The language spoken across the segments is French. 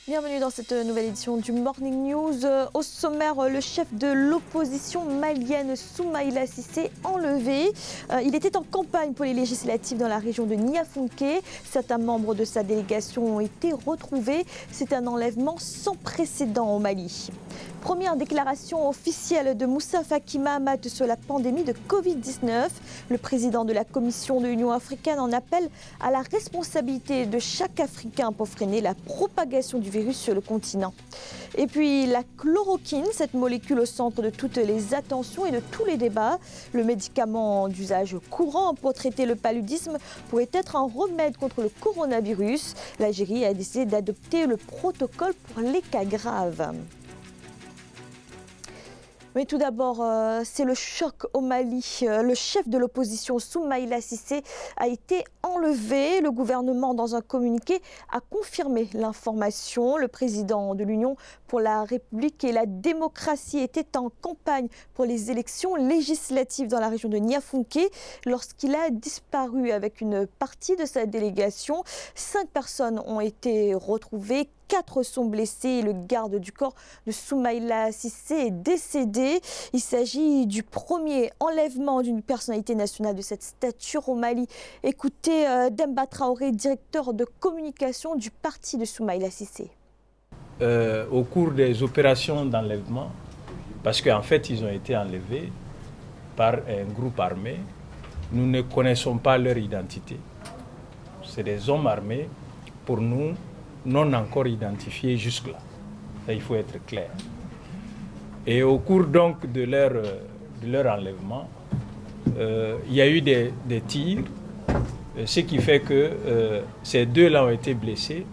Bienvenue dans cette nouvelle édition du Morning News. Au sommaire, le chef de l'opposition malienne Soumaïla Cissé enlevé. Il était en campagne pour les législatives dans la région de Niafounké. Certains membres de sa délégation ont été retrouvés. C'est un enlèvement sans précédent au Mali. Première déclaration officielle de Moussa Faki Mahamat sur la pandémie de Covid-19. Le président de la Commission de l'Union africaine en appelle à la responsabilité de chaque Africain pour freiner la propagation du virus sur le continent. Et puis la chloroquine, cette molécule au centre de toutes les attentions et de tous les débats. Le médicament d'usage courant pour traiter le paludisme pourrait être un remède contre le coronavirus. L'Algérie a décidé d'adopter le protocole pour les cas graves. Mais tout d'abord, c'est le choc au Mali. Le chef de l'opposition, Soumaïla Cissé, a été enlevé. Le gouvernement, dans un communiqué, a confirmé l'information. Le président de l'Union pour la République et la démocratie était en campagne pour les élections législatives dans la région de Niafounké lorsqu'il a disparu avec une partie de sa délégation. 5 personnes ont été retrouvées. 4 sont blessés. Le garde du corps de Soumaïla Cissé est décédé. Il s'agit du premier enlèvement d'une personnalité nationale de cette stature au Mali. Écoutez Demba Traoré, directeur de communication du parti de Soumaïla Cissé. Au cours des opérations d'enlèvement, parce qu'en fait ils ont été enlevés par un groupe armé, nous ne connaissons pas leur identité. C'est des hommes armés, pour nous, non encore identifiés jusque-là. Ça, il faut être clair. Et au cours donc de leur enlèvement, il y a eu des tirs, ce qui fait que ces deux-là ont été blessés.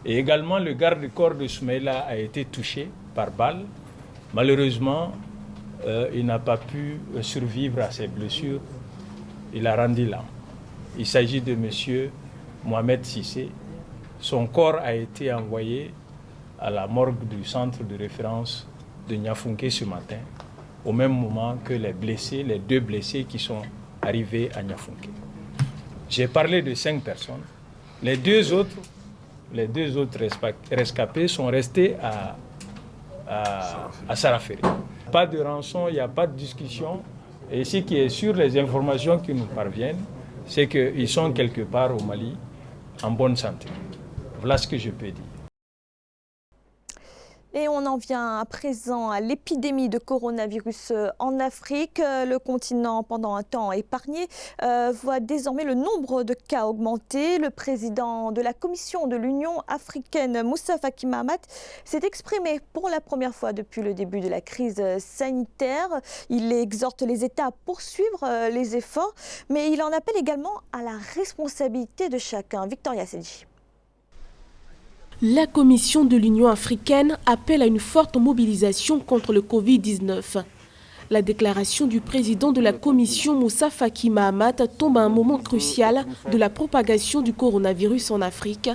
Et également, le garde-corps de Soumaïla a été touché par balle. Malheureusement, il n'a pas pu survivre à ses blessures. Il a rendu l'âme. Il s'agit de M. Mohamed Cissé. Son corps a été envoyé à la morgue du centre de référence de Niafounké ce matin, au même moment que les deux blessés qui sont arrivés à Niafounké. J'ai parlé de 5 personnes. Les deux autres rescapés sont restés à Saraferi. Pas de rançon, il n'y a pas de discussion. Et ce qui est sûr, les informations qui nous parviennent, c'est qu'ils sont quelque part au Mali en bonne santé. Voilà ce que je peux dire. Et on en vient à présent à l'épidémie de coronavirus en Afrique. Le continent, pendant un temps épargné, voit désormais le nombre de cas augmenter. Le président de la Commission de l'Union africaine, Moussa Faki Mahamat, s'est exprimé pour la première fois depuis le début de la crise sanitaire. Il exhorte les États à poursuivre les efforts, mais il en appelle également à la responsabilité de chacun. Victoria Sedji. La Commission de l'Union africaine appelle à une forte mobilisation contre le Covid-19. La déclaration du président de la Commission, Moussa Faki Mahamat, tombe à un moment crucial de la propagation du coronavirus en Afrique.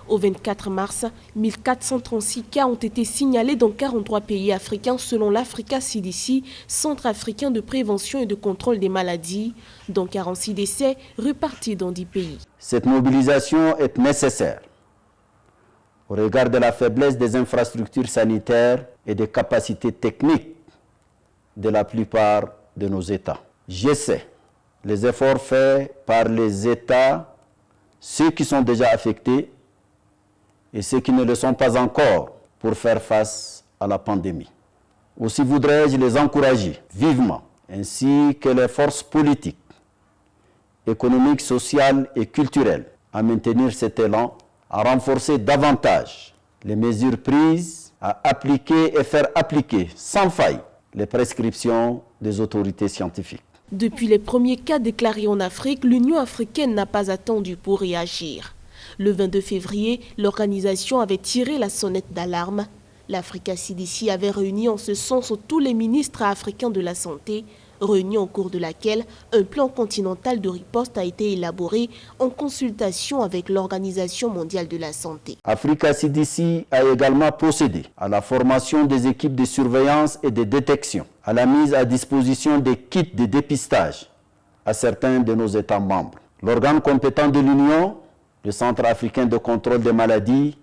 Au 24 mars, 1436 cas ont été signalés dans 43 pays africains selon l'Africa CDC, Centre africain de prévention et de contrôle des maladies, dont 46 décès répartis dans 10 pays. Cette mobilisation est nécessaire au regard de la faiblesse des infrastructures sanitaires et des capacités techniques de la plupart de nos États. Je sais les efforts faits par les États, ceux qui sont déjà affectés et ceux qui ne le sont pas encore, pour faire face à la pandémie. Aussi voudrais-je les encourager vivement, ainsi que les forces politiques, économiques, sociales et culturelles, à maintenir cet élan, à renforcer davantage les mesures prises, à appliquer et faire appliquer sans faille les prescriptions des autorités scientifiques. Depuis les premiers cas déclarés en Afrique, l'Union africaine n'a pas attendu pour réagir. Le 22 février, l'organisation avait tiré la sonnette d'alarme. L'Africa CDC avait réuni en ce sens tous les ministres africains de la santé, réunion au cours de laquelle un plan continental de riposte a été élaboré en consultation avec l'Organisation mondiale de la santé. Africa CDC a également procédé à la formation des équipes de surveillance et de détection, à la mise à disposition des kits de dépistage à certains de nos États membres. L'organe compétent de l'Union, le Centre africain de contrôle des maladies,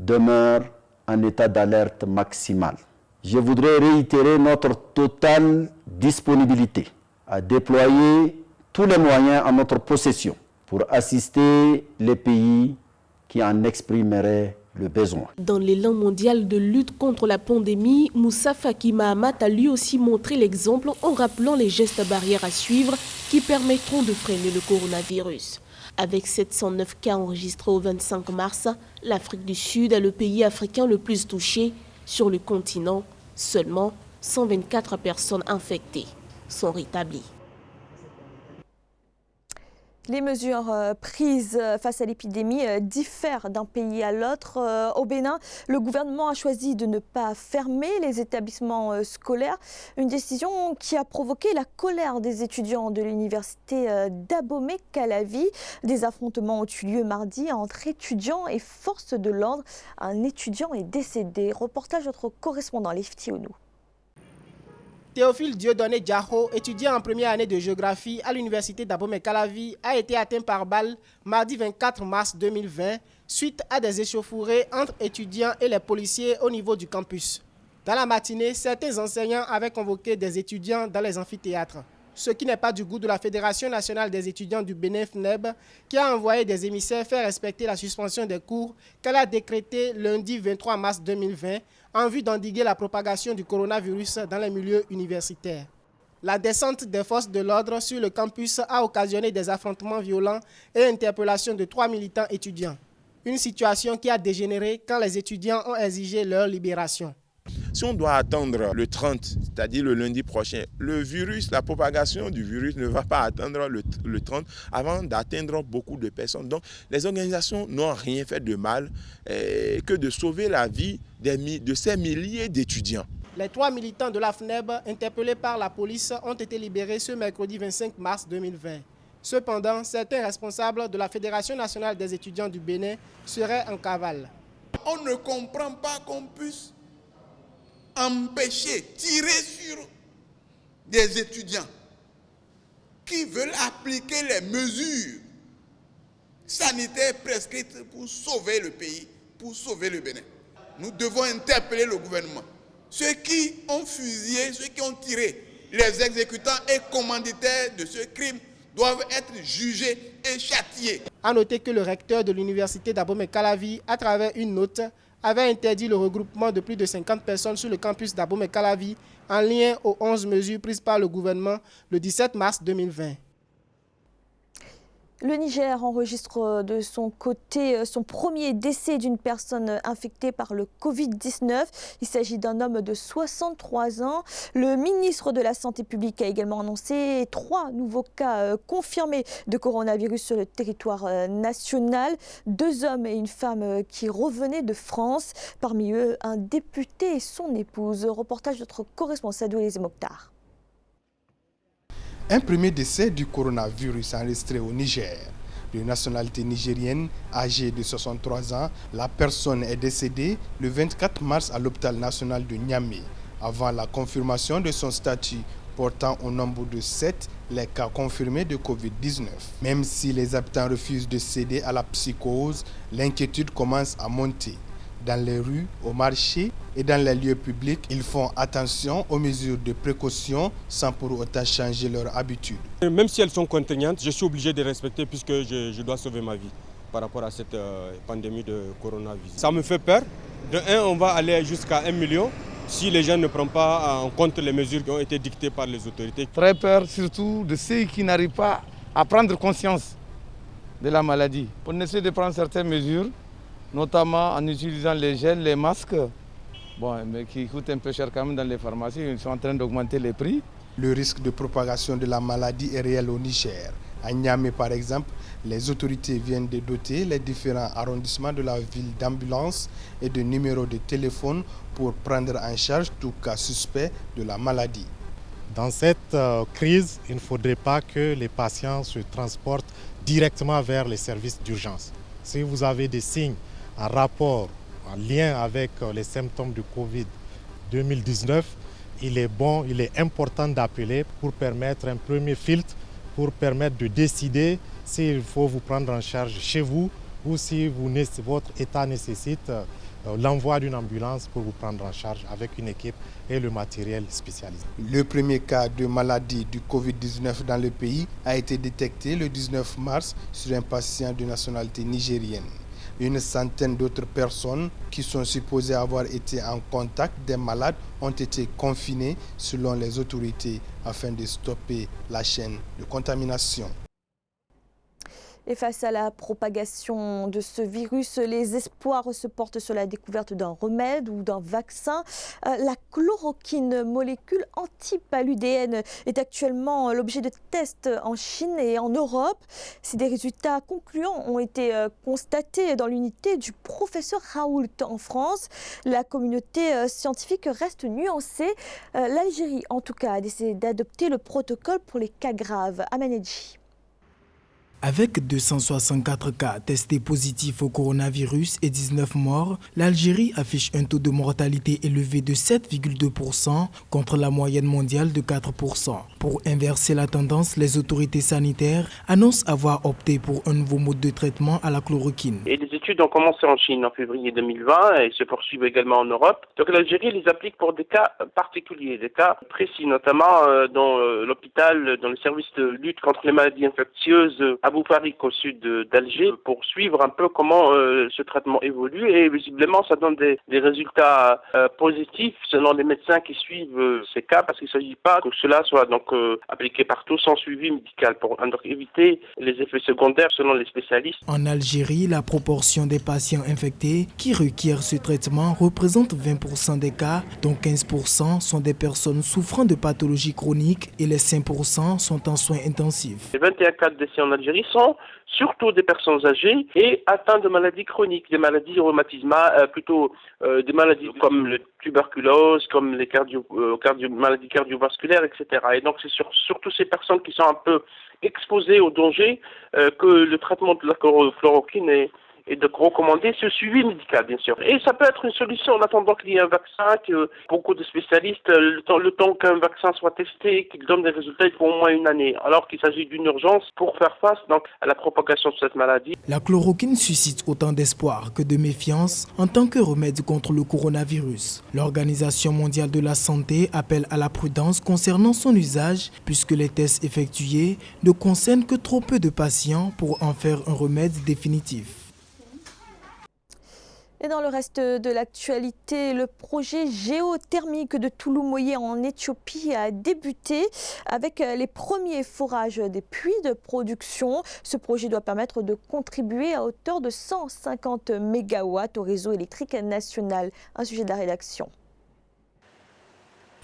demeure en état d'alerte maximale. Je voudrais réitérer notre totale disponibilité à déployer tous les moyens en notre possession pour assister les pays qui en exprimeraient le besoin. Dans l'élan mondial de lutte contre la pandémie, Moussa Faki Mahamat a lui aussi montré l'exemple en rappelant les gestes barrières à suivre qui permettront de freiner le coronavirus. Avec 709 cas enregistrés au 25 mars, l'Afrique du Sud est le pays africain le plus touché. Sur le continent, seulement 124 personnes infectées sont rétablies. Les mesures prises face à l'épidémie diffèrent d'un pays à l'autre. Au Bénin, le gouvernement a choisi de ne pas fermer les établissements scolaires, une décision qui a provoqué la colère des étudiants de l'université d'Abomey-Calavi. Des affrontements ont eu lieu mardi entre étudiants et forces de l'ordre. Un étudiant est décédé. Reportage de notre correspondant Lefti Onou. Théophile Dieudonné Diaho, étudiant en première année de géographie à l'université d'Abomey-Calavi, a été atteint par balle mardi 24 mars 2020 suite à des échauffourées entre étudiants et les policiers au niveau du campus. Dans la matinée, certains enseignants avaient convoqué des étudiants dans les amphithéâtres. Ce qui n'est pas du goût de la Fédération nationale des étudiants du Bénin FNEB, qui a envoyé des émissaires faire respecter la suspension des cours qu'elle a décrétée lundi 23 mars 2020 en vue d'endiguer la propagation du coronavirus dans les milieux universitaires. La descente des forces de l'ordre sur le campus a occasionné des affrontements violents et interpellations de 3 militants étudiants. Une situation qui a dégénéré quand les étudiants ont exigé leur libération. Si on doit attendre le 30, c'est-à-dire le lundi prochain, le virus, la propagation du virus ne va pas attendre le 30 avant d'atteindre beaucoup de personnes. Donc les organisations n'ont rien fait de mal que de sauver la vie de ces milliers d'étudiants. Les 3 militants de la FNEB interpellés par la police ont été libérés ce mercredi 25 mars 2020. Cependant, certains responsables de la Fédération nationale des étudiants du Bénin seraient en cavale. On ne comprend pas qu'on puisse empêcher, tirer sur des étudiants qui veulent appliquer les mesures sanitaires prescrites pour sauver le pays, pour sauver le Bénin. Nous devons interpeller le gouvernement. Ceux qui ont fusillé, ceux qui ont tiré, les exécutants et commanditaires de ce crime doivent être jugés et châtiés. A noter que le recteur de l'université d'Abomey-Calavi, à travers une note, avait interdit le regroupement de plus de 50 personnes sur le campus d'Abomey-Calavi en lien aux 11 mesures prises par le gouvernement le 17 mars 2020. Le Niger enregistre de son côté son premier décès d'une personne infectée par le Covid-19. Il s'agit d'un homme de 63 ans. Le ministre de la Santé publique a également annoncé 3 nouveaux cas confirmés de coronavirus sur le territoire national. 2 hommes et une femme qui revenaient de France. Parmi eux, un député et son épouse. Reportage de notre correspondant Sadou Elise Mokhtar. Un premier décès du coronavirus enregistré au Niger. De nationalité nigérienne, âgée de 63 ans, la personne est décédée le 24 mars à l'hôpital national de Niamey, avant la confirmation de son statut portant au nombre de 7 les cas confirmés de Covid-19. Même si les habitants refusent de céder à la psychose, l'inquiétude commence à monter. Dans les rues, au marché et dans les lieux publics, ils font attention aux mesures de précaution sans pour autant changer leurs habitudes. Même si elles sont contraignantes, je suis obligé de les respecter puisque je dois sauver ma vie par rapport à cette pandémie de coronavirus. Ça me fait peur. De 1, on va aller jusqu'à 1 million si les gens ne prennent pas en compte les mesures qui ont été dictées par les autorités. Très peur surtout de ceux qui n'arrivent pas à prendre conscience de la maladie. On essaie de prendre certaines mesures, notamment en utilisant les gels, les masques, mais qui coûtent un peu cher quand même dans les pharmacies. Ils sont en train d'augmenter les prix. Le risque de propagation de la maladie est réel au Niger. À Niamey, par exemple, les autorités viennent de doter les différents arrondissements de la ville d'ambulances et de numéros de téléphone pour prendre en charge tout cas suspect de la maladie. Dans cette crise, il ne faudrait pas que les patients se transportent directement vers les services d'urgence. Si vous avez des signes en rapport, en lien avec les symptômes du Covid-2019, il est important d'appeler pour permettre un premier filtre, pour permettre de décider s'il faut vous prendre en charge chez vous ou si votre état nécessite l'envoi d'une ambulance pour vous prendre en charge avec une équipe et le matériel spécialisé. Le premier cas de maladie du Covid-19 dans le pays a été détecté le 19 mars sur un patient de nationalité nigérienne. Une centaine d'autres personnes qui sont supposées avoir été en contact des malades ont été confinées selon les autorités afin de stopper la chaîne de contamination. Et face à la propagation de ce virus, les espoirs se portent sur la découverte d'un remède ou d'un vaccin. La chloroquine, molécule antipaludéenne, est actuellement l'objet de tests en Chine et en Europe. Si des résultats concluants ont été constatés dans l'unité du professeur Raoult en France, la communauté scientifique reste nuancée. L'Algérie, en tout cas, a décidé d'adopter le protocole pour les cas graves. Amanedji. Avec 264 cas testés positifs au coronavirus et 19 morts, l'Algérie affiche un taux de mortalité élevé de 7,2% contre la moyenne mondiale de 4%. Pour inverser la tendance, les autorités sanitaires annoncent avoir opté pour un nouveau mode de traitement à la chloroquine. Et les études ont commencé en Chine en février 2020 et se poursuivent également en Europe. Donc l'Algérie les applique pour des cas particuliers, des cas précis, notamment dans l'hôpital, dans le service de lutte contre les maladies infectieuses à Boufarik au sud d'Alger, pour suivre un peu comment ce traitement évolue, et visiblement ça donne des résultats positifs selon les médecins qui suivent ces cas, parce qu'il ne s'agit pas que cela soit donc appliqué partout sans suivi médical pour éviter les effets secondaires selon les spécialistes. En Algérie, la proportion des patients infectés qui requièrent ce traitement représente 20% des cas, dont 15% sont des personnes souffrant de pathologies chroniques et les 5% sont en soins intensifs. Les 21 cas de décès en Algérie sont surtout des personnes âgées et atteintes de maladies chroniques, des maladies rhumatismales, des maladies comme la tuberculose, comme les maladies cardiovasculaires, etc. Et donc c'est surtout ces personnes qui sont un peu exposées au danger que le traitement de la chloroquine est de recommander ce suivi médical, bien sûr. Et ça peut être une solution en attendant qu'il y ait un vaccin, que beaucoup de spécialistes, le temps qu'un vaccin soit testé, qu'il donne des résultats, il faut au moins une année, alors qu'il s'agit d'une urgence pour faire face donc à la propagation de cette maladie. La chloroquine suscite autant d'espoir que de méfiance en tant que remède contre le coronavirus. L'Organisation mondiale de la santé appelle à la prudence concernant son usage, puisque les tests effectués ne concernent que trop peu de patients pour en faire un remède définitif. Et dans le reste de l'actualité, le projet géothermique de Touloumoye en Éthiopie a débuté avec les premiers forages des puits de production. Ce projet doit permettre de contribuer à hauteur de 150 MW au réseau électrique national. Un sujet de la rédaction.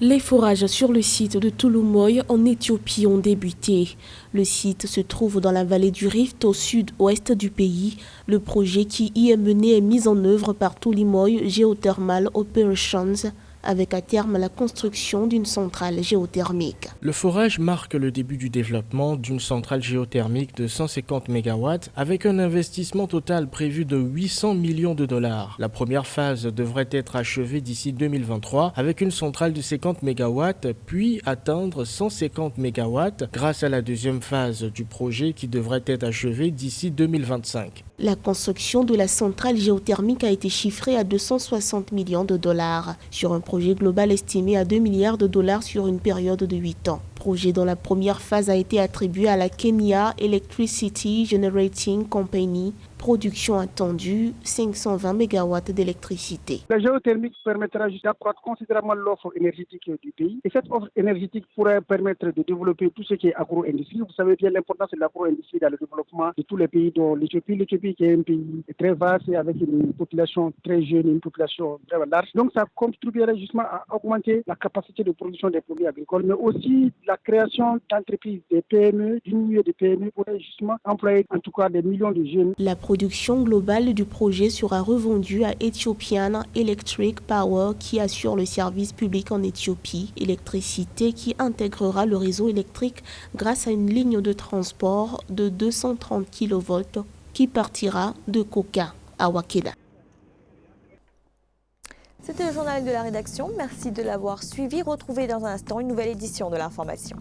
Les forages sur le site de Touloumoye en Éthiopie ont débuté. Le site se trouve dans la vallée du Rift au sud-ouest du pays. Le projet qui y est mené est mis en œuvre par Touloumoye Geothermal Operations, avec à terme la construction d'une centrale géothermique. Le forage marque le début du développement d'une centrale géothermique de 150 MW avec un investissement total prévu de 800 millions de dollars. La première phase devrait être achevée d'ici 2023 avec une centrale de 50 MW puis atteindre 150 MW grâce à la deuxième phase du projet qui devrait être achevée d'ici 2025. La construction de la centrale géothermique a été chiffrée à 260 millions de dollars sur un projet global estimé à 2 milliards de dollars sur une période de 8 ans. Projet dont la première phase a été attribuée à la Kenya Electricity Generating Company. Production attendue, 520 MW d'électricité. La géothermique permettra d'accroître considérablement l'offre énergétique du pays. Et cette offre énergétique pourrait permettre de développer tout ce qui est agro-industrie. Vous savez bien l'importance de l'agro-industrie dans le développement de tous les pays, dont l'Éthiopie. L'Éthiopie qui est un pays très vaste et avec une population très jeune et une population très large. Donc ça contribuerait justement à augmenter la capacité de production des produits agricoles, mais aussi la création d'entreprises, des PME, diminuer des PME pourrait justement employer en tout cas des millions de jeunes. La production globale du projet sera revendue à Ethiopian Electric Power qui assure le service public en Éthiopie, électricité qui intégrera le réseau électrique grâce à une ligne de transport de 230 kV qui partira de Koka à Wakeda. C'était le journal de la rédaction. Merci de l'avoir suivi. Retrouvez dans un instant une nouvelle édition de l'information.